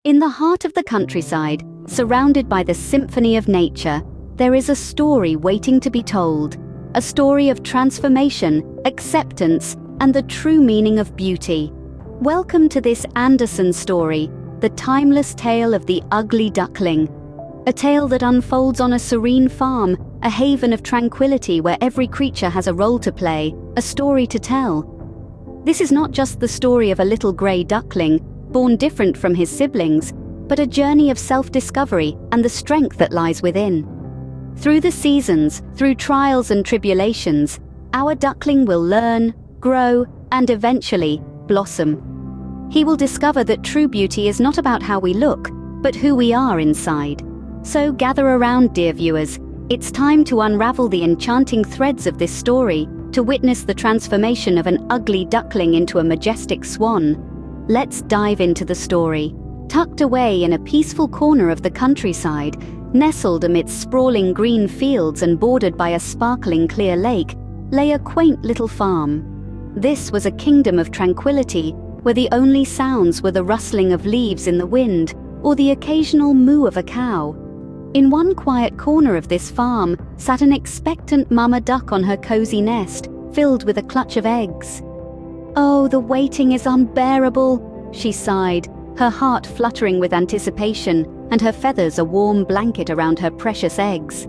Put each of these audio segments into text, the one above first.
In the heart of the countryside, surrounded by the symphony of nature, there is a story waiting to be told. A story of transformation, acceptance, and the true meaning of beauty. Welcome to this Andersen story, the timeless tale of the ugly duckling. A tale that unfolds on a serene farm, a haven of tranquility where every creature has a role to play, a story to tell. This is not just the story of a little grey duckling, born different from his siblings, but a journey of self-discovery and the strength that lies within. Through the seasons, through trials and tribulations, our duckling will learn, grow, and eventually blossom. He will discover that true beauty is not about how we look, but who we are inside. So gather around, dear viewers. It's time to unravel the enchanting threads of this story, to witness the transformation of an ugly duckling into a majestic swan. Let's dive into the story. Tucked away in a peaceful corner of the countryside, nestled amidst sprawling green fields and bordered by a sparkling clear lake, lay a quaint little farm. This was a kingdom of tranquility, where the only sounds were the rustling of leaves in the wind or the occasional moo of a cow. In one quiet corner of this farm sat an expectant mama duck on her cozy nest, filled with a clutch of eggs. "Oh, the waiting is unbearable," she sighed, her heart fluttering with anticipation and her feathers a warm blanket around her precious eggs.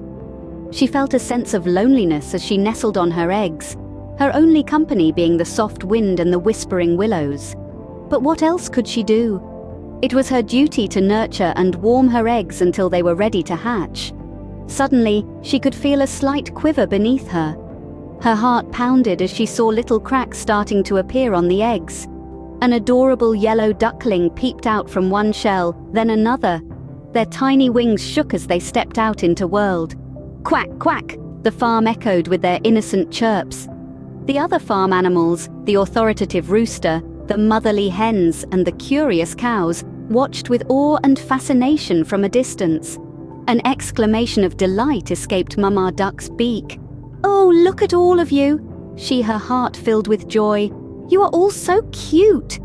She felt a sense of loneliness as she nestled on her eggs, her only company being the soft wind and the whispering willows. But what else could she do? It was her duty to nurture and warm her eggs until they were ready to hatch. Suddenly, she could feel a slight quiver beneath her. Her heart pounded as she saw little cracks starting to appear on the eggs. An adorable yellow duckling peeped out from one shell, then another. Their tiny wings shook as they stepped out into world. "Quack, quack," the farm echoed with their innocent chirps. The other farm animals, the authoritative rooster, the motherly hens, and the curious cows, watched with awe and fascination from a distance. An exclamation of delight escaped Mama Duck's beak. "Oh, look at all of you!" her heart filled with joy. "You are all so cute!"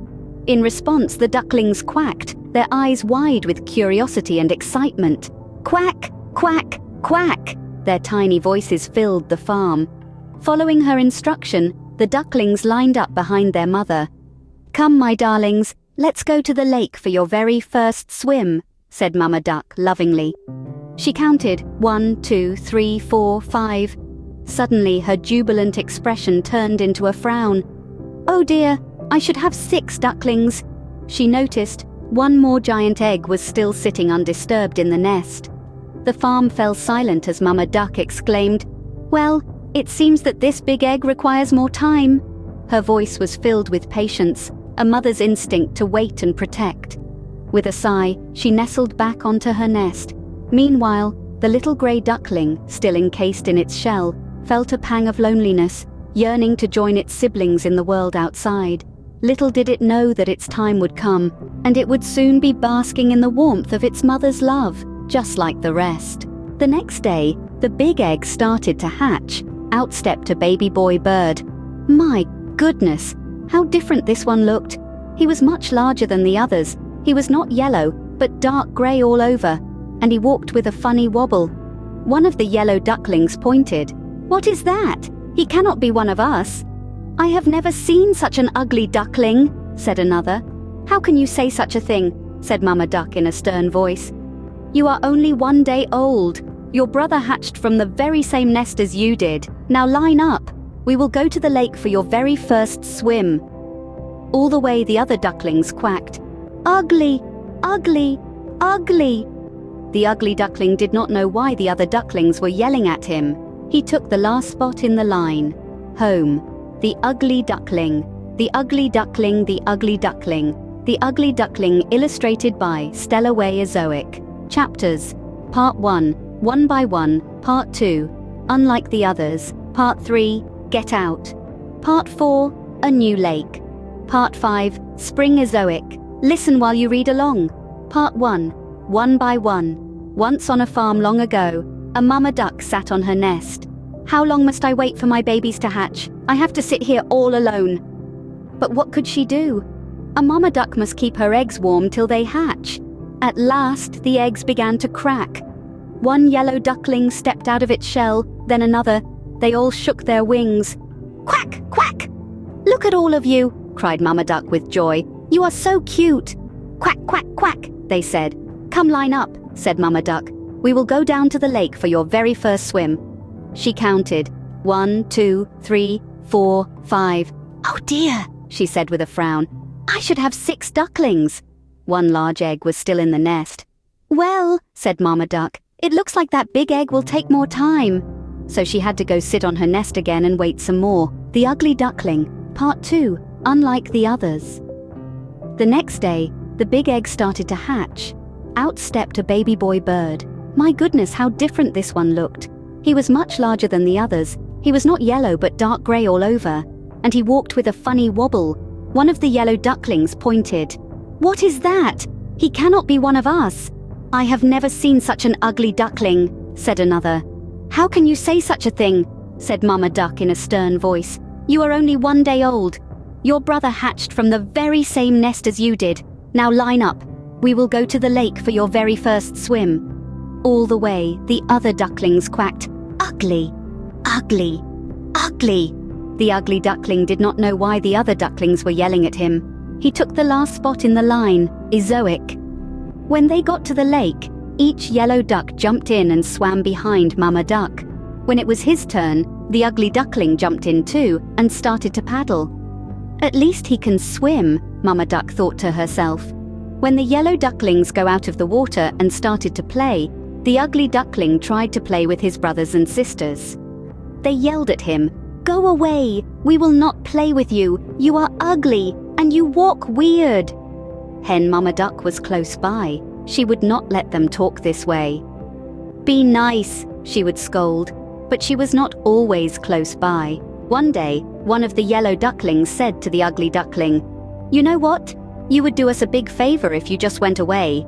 In response, the ducklings quacked, their eyes wide with curiosity and excitement. "Quack, quack, quack!" Their tiny voices filled the farm. Following her instruction, the ducklings lined up behind their mother. "Come, my darlings, let's go to the lake for your very first swim," said Mama Duck lovingly. She counted 1, 2, 3, 4, 5. Suddenly, her jubilant expression turned into a frown. "Oh dear, I should have 6 ducklings." She noticed one more giant egg was still sitting undisturbed in the nest. The farm fell silent as Mama Duck exclaimed, "Well, it seems that this big egg requires more time." Her voice was filled with patience, a mother's instinct to wait and protect. With a sigh, she nestled back onto her nest. Meanwhile, the little grey duckling, still encased in its shell, felt a pang of loneliness, yearning to join its siblings in the world outside. Little did it know that its time would come, and it would soon be basking in the warmth of its mother's love, just like the rest. The next day, the big egg started to hatch. Out stepped a baby boy bird. My goodness, how different this one looked. He was much larger than the others. He was not yellow, but dark grey all over, and he walked with a funny wobble. One of the yellow ducklings pointed. "What is that? He cannot be one of us." "I have never seen such an ugly duckling," said another. "How can you say such a thing?" said Mama Duck in a stern voice. "You are only 1 day old. Your brother hatched from the very same nest as you did. Now line up. We will go to the lake for your very first swim." All the way the other ducklings quacked, "Ugly, ugly, ugly." The ugly duckling did not know why the other ducklings were yelling at him. He took the last spot in the line. Home. The ugly duckling. The ugly duckling, the ugly duckling. The ugly duckling, illustrated by Stella Way Ezoic. Chapters. Part 1, One by One. Part 2, Unlike the Others. Part 3, Get Out. Part 4, A New Lake. Part 5, Spring Ezoic. Listen while you read along. Part 1, One by One. Once on a farm long ago, a mama duck sat on her nest. "How long must I wait for my babies to hatch? I have to sit here all alone." But what could she do? A mama duck must keep her eggs warm till they hatch. At last, the eggs began to crack. One yellow duckling stepped out of its shell, then another. They all shook their wings. "Quack, quack! Look at all of you," cried Mama Duck with joy. "You are so cute." "Quack, quack, quack," they said. "Come line up," said Mama Duck. "We will go down to the lake for your very first swim." She counted. 1, 2, 3, 4, 5. "Oh dear," she said with a frown. "I should have 6 ducklings." One large egg was still in the nest. "Well," said Mama Duck, "it looks like that big egg will take more time." So she had to go sit on her nest again and wait some more. The Ugly Duckling, Part 2, Unlike the Others. The next day, the big egg started to hatch. Out stepped a baby boy bird. My goodness, how different this one looked. He was much larger than the others. He was not yellow but dark grey all over. And he walked with a funny wobble. One of the yellow ducklings pointed. "What is that? He cannot be one of us." "I have never seen such an ugly duckling," said another. "How can you say such a thing?" said Mama Duck in a stern voice. "You are only 1 day old. Your brother hatched from the very same nest as you did. Now line up. We will go to the lake for your very first swim." All the way, the other ducklings quacked, "Ugly, ugly, ugly." The ugly duckling did not know why the other ducklings were yelling at him. He took the last spot in the line, Ezoic. When they got to the lake, each yellow duck jumped in and swam behind Mama Duck. When it was his turn, the ugly duckling jumped in too and started to paddle. "At least he can swim," Mama Duck thought to herself. When the yellow ducklings go out of the water and started to play, the ugly duckling tried to play with his brothers and sisters. They yelled at him, "Go away! We will not play with you! You are ugly, and you walk weird!" Hen Mama Duck was close by. She would not let them talk this way. "Be nice," she would scold, but she was not always close by. One day, one of the yellow ducklings said to the ugly duckling, "You know what? You would do us a big favor if you just went away."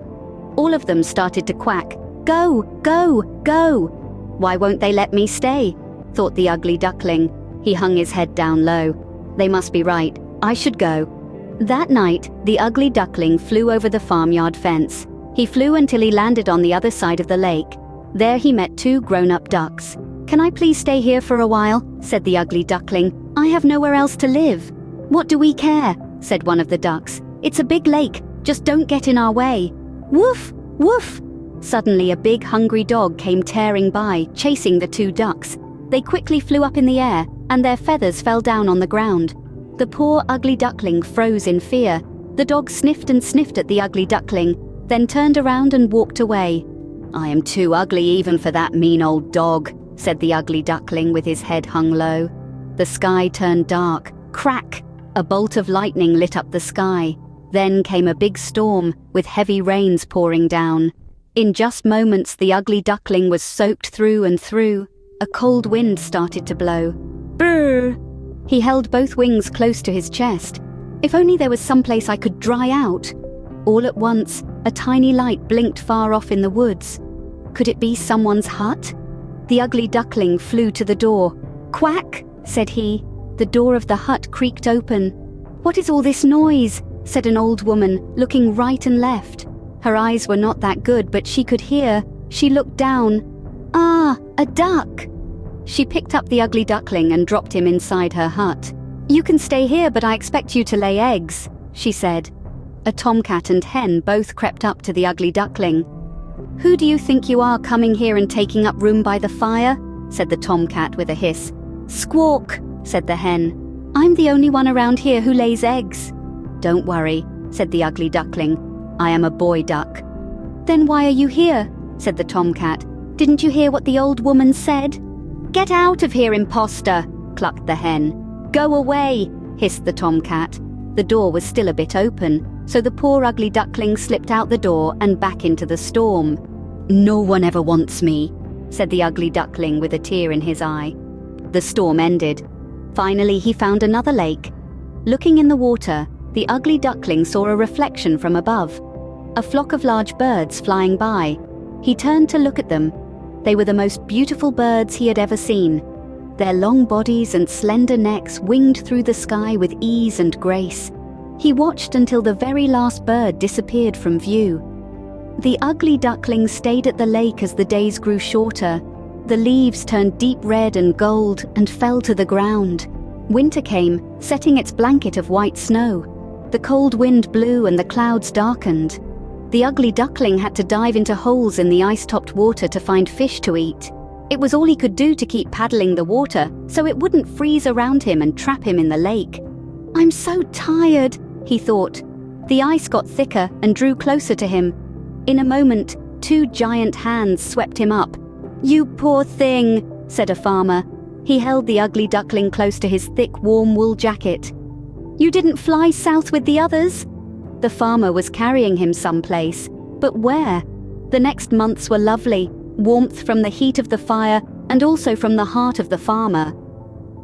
All of them started to quack, "Go, go, go!" "Why won't they let me stay?" thought the ugly duckling. He hung his head down low. "They must be right. I should go." That night, the ugly duckling flew over the farmyard fence. He flew until he landed on the other side of the lake. There he met 2 grown-up ducks. "Can I please stay here for a while?" said the ugly duckling. "I have nowhere else to live." "What do we care?" said one of the ducks. "It's a big lake. Just don't get in our way." Woof! Woof! Suddenly a big hungry dog came tearing by, chasing the 2 ducks. They quickly flew up in the air, and their feathers fell down on the ground. The poor ugly duckling froze in fear. The dog sniffed and sniffed at the ugly duckling, then turned around and walked away. "I am too ugly even for that mean old dog," said the ugly duckling with his head hung low. The sky turned dark. Crack! A bolt of lightning lit up the sky. Then came a big storm, with heavy rains pouring down. In just moments, the ugly duckling was soaked through and through. A cold wind started to blow. Brrr! He held both wings close to his chest. If only there was some place I could dry out. All at once, a tiny light blinked far off in the woods. Could it be someone's hut? The ugly duckling flew to the door. "Quack!" said he. The door of the hut creaked open. "What is all this noise?" said an old woman, looking right and left. Her eyes were not that good, but she could hear. She looked down. "Ah, a duck!" She picked up the ugly duckling and dropped him inside her hut. "You can stay here, but I expect you to lay eggs," she said. A tomcat and hen both crept up to the ugly duckling. "Who do you think you are coming here and taking up room by the fire?" said the tomcat with a hiss. "Squawk," said the hen. "I'm the only one around here who lays eggs." "Don't worry," said the ugly duckling. "I am a boy duck." "Then why are you here?" said the tomcat. "Didn't you hear what the old woman said?" "Get out of here, imposter!" clucked the hen. "Go away!" hissed the tomcat. The door was still a bit open, so the poor ugly duckling slipped out the door and back into the storm. "No one ever wants me," said the ugly duckling with a tear in his eye. The storm ended. Finally he found another lake. Looking in the water, the ugly duckling saw a reflection from above. A flock of large birds flying by. He turned to look at them. They were the most beautiful birds he had ever seen. Their long bodies and slender necks winged through the sky with ease and grace. He watched until the very last bird disappeared from view. The ugly duckling stayed at the lake as the days grew shorter. The leaves turned deep red and gold and fell to the ground. Winter came, setting its blanket of white snow. The cold wind blew and the clouds darkened. The ugly duckling had to dive into holes in the ice-topped water to find fish to eat. It was all he could do to keep paddling the water so it wouldn't freeze around him and trap him in the lake. "I'm so tired," he thought. The ice got thicker and drew closer to him. In a moment, 2 giant hands swept him up. "You poor thing," said a farmer. He held the ugly duckling close to his thick, warm wool jacket. "You didn't fly south with the others?" The farmer was carrying him someplace, but where? The next months were lovely, warmth from the heat of the fire and also from the heart of the farmer.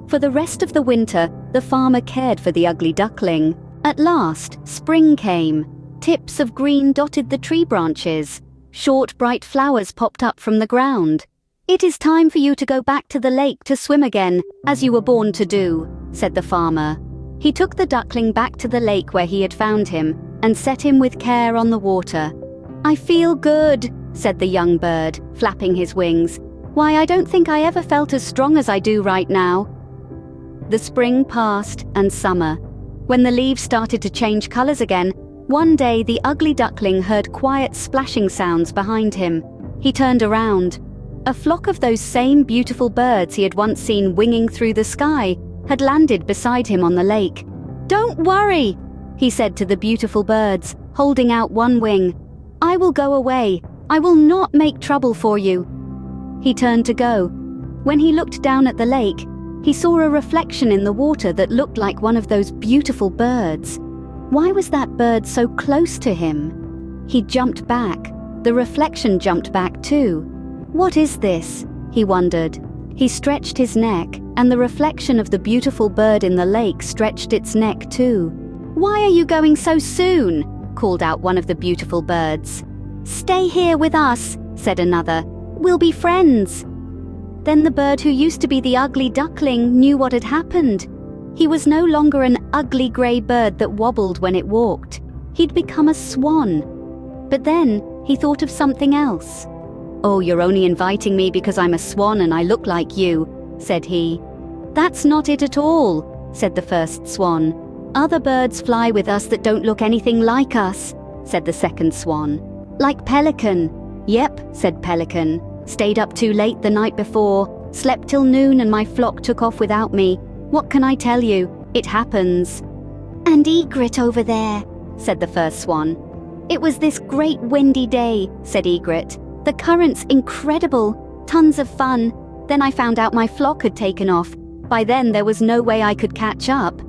For the rest of the winter, the farmer cared for the ugly duckling. At last, spring came. Tips of green dotted the tree branches. Short, bright flowers popped up from the ground. "It is time for you to go back to the lake to swim again, as you were born to do," said the farmer. He took the duckling back to the lake where he had found him and set him with care on the water. "I feel good," said the young bird, flapping his wings. "Why, I don't think I ever felt as strong as I do right now." The spring passed and summer. When the leaves started to change colors again, one day the ugly duckling heard quiet splashing sounds behind him. He turned around. A flock of those same beautiful birds he had once seen winging through the sky had landed beside him on the lake. "Don't worry," he said to the beautiful birds, holding out one wing. "I will go away. I will not make trouble for you." He turned to go. When he looked down at the lake, he saw a reflection in the water that looked like one of those beautiful birds. Why was that bird so close to him? He jumped back. The reflection jumped back too. "What is this?" he wondered. He stretched his neck, and the reflection of the beautiful bird in the lake stretched its neck too. "Why are you going so soon?" called out one of the beautiful birds. "Stay here with us," said another. "We'll be friends." Then the bird who used to be the ugly duckling knew what had happened. He was no longer an ugly grey bird that wobbled when it walked. He'd become a swan. But then he thought of something else. "Oh, you're only inviting me because I'm a swan and I look like you," said he. "That's not it at all," said the first swan. "Other birds fly with us that don't look anything like us," said the second swan. "Like Pelican." "Yep," said Pelican. "Stayed up too late the night before, slept till noon and my flock took off without me. What can I tell you? It happens." "And Egret over there," said the first swan. "It was this great windy day," said Egret. "The current's incredible. Tons of fun. Then I found out my flock had taken off. By then there was no way I could catch up."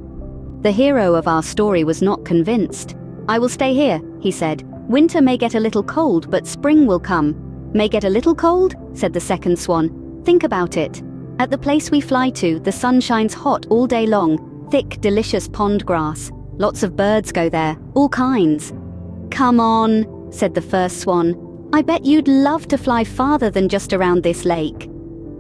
The hero of our story was not convinced. "I will stay here," he said. "Winter may get a little cold, but spring will come." "May get a little cold?" said the second swan. "Think about it. At the place we fly to, the sun shines hot all day long. Thick, delicious pond grass. Lots of birds go there, all kinds." "Come on," said the first swan. "I bet you'd love to fly farther than just around this lake."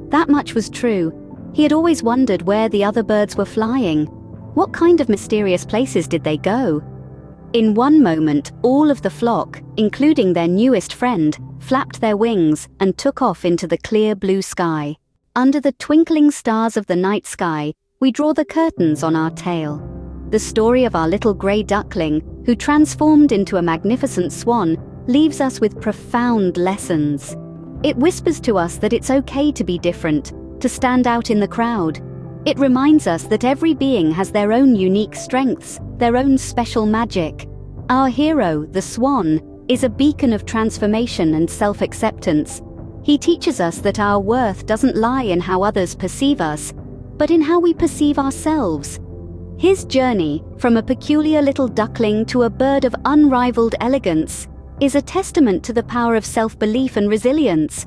That much was true. He had always wondered where the other birds were flying. What kind of mysterious places did they go? In one moment, all of the flock, including their newest friend, flapped their wings and took off into the clear blue sky. Under the twinkling stars of the night sky, we draw the curtains on our tale. The story of our little grey duckling, who transformed into a magnificent swan, leaves us with profound lessons. It whispers to us that it's okay to be different, to stand out in the crowd. It reminds us that every being has their own unique strengths, their own special magic. Our hero, the swan, is a beacon of transformation and self-acceptance. He teaches us that our worth doesn't lie in how others perceive us, but in how we perceive ourselves. His journey, from a peculiar little duckling to a bird of unrivaled elegance, is a testament to the power of self-belief and resilience.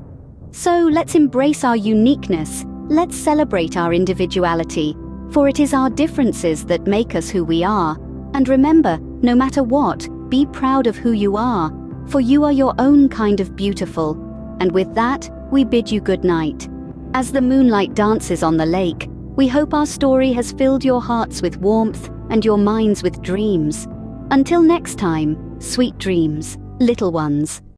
So let's embrace our uniqueness. Let's celebrate our individuality, for it is our differences that make us who we are. And remember, no matter what, be proud of who you are, for you are your own kind of beautiful. And with that, we bid you good night. As the moonlight dances on the lake, we hope our story has filled your hearts with warmth and your minds with dreams. Until next time, sweet dreams, little ones.